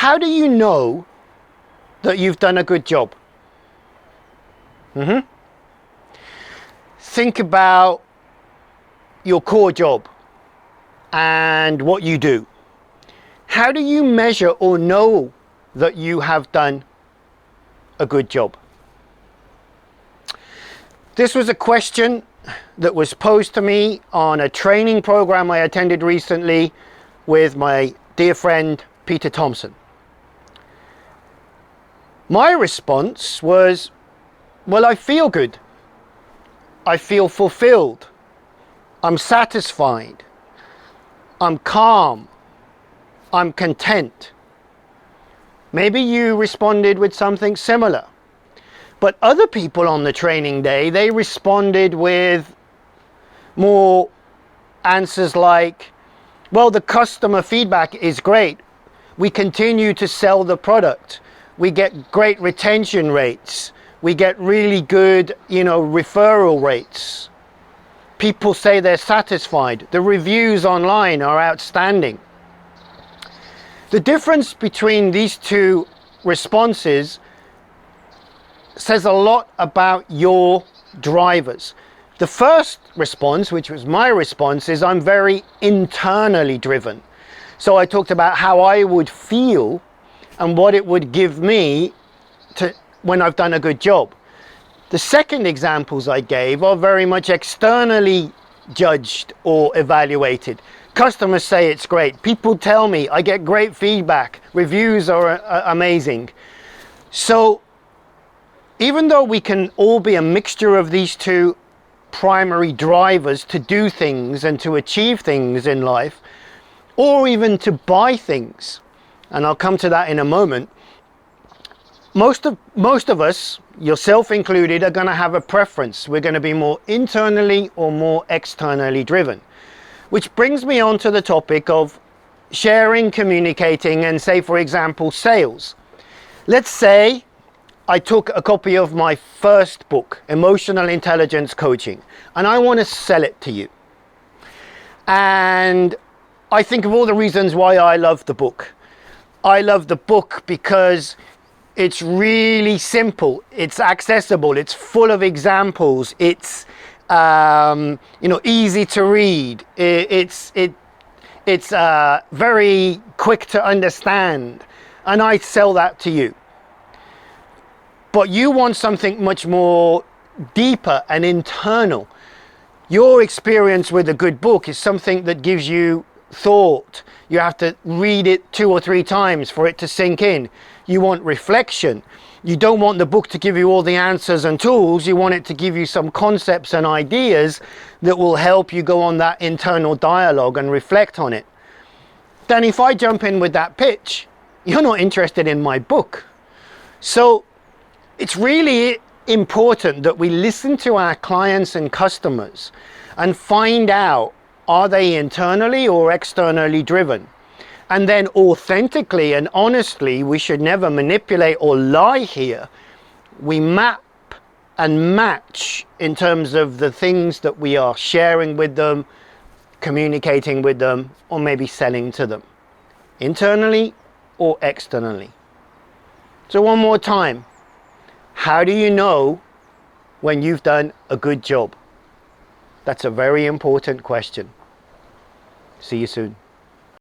how do you know that you've done a good job? Think about your core job and what you do. How do you measure or know that you have done a good job? This was a question that was posed to me on a training program I attended recently with my dear friend Peter Thompson. My response was, well, I feel good. I feel fulfilled. I'm satisfied. I'm calm. I'm content. Maybe you responded with something similar. But other people on the training day, they responded with more answers like, well, the customer feedback is great. We continue to sell the product. We get great retention rates. We get really good, referral rates. People say they're satisfied. The reviews online are outstanding. The difference between these two responses says a lot about your drivers. The first response, which was my response, is I'm very internally driven. So I talked about how I would feel and what it would give me when I've done a good job. The second examples I gave are very much externally judged or evaluated. Customers say it's great. People tell me I get great feedback. Reviews are amazing. So even though we can all be a mixture of these two primary drivers to do things and to achieve things in life, or even to buy things, and I'll come to that in a moment, most of us, yourself included, are going to have a preference. We're going to be more internally or more externally driven. Which brings me on to the topic of sharing, communicating, and say, for example, sales. Let's say I took a copy of my first book, Emotional Intelligence Coaching, and I want to sell it to you. And I think of all the reasons why I love the book. I love the book because it's really simple, it's accessible, it's full of examples, it's easy to read, it's very quick to understand, and I sell that to you. But you want something much more deeper and internal. Your experience with a good book is something that gives you thought. You have to read it 2 or 3 times for it to sink in. You want reflection. You don't want the book to give you all the answers and tools. You want it to give you some concepts and ideas that will help you go on that internal dialogue and reflect on it. Then if I jump in with that pitch, you're not interested in my book. So it's really important that we listen to our clients and customers and find out, are they internally or externally driven? And then authentically and honestly, we should never manipulate or lie here. We map and match in terms of the things that we are sharing with them, communicating with them, or maybe selling to them, internally or externally. So one more time, how do you know when you've done a good job? That's a very important question. See you soon.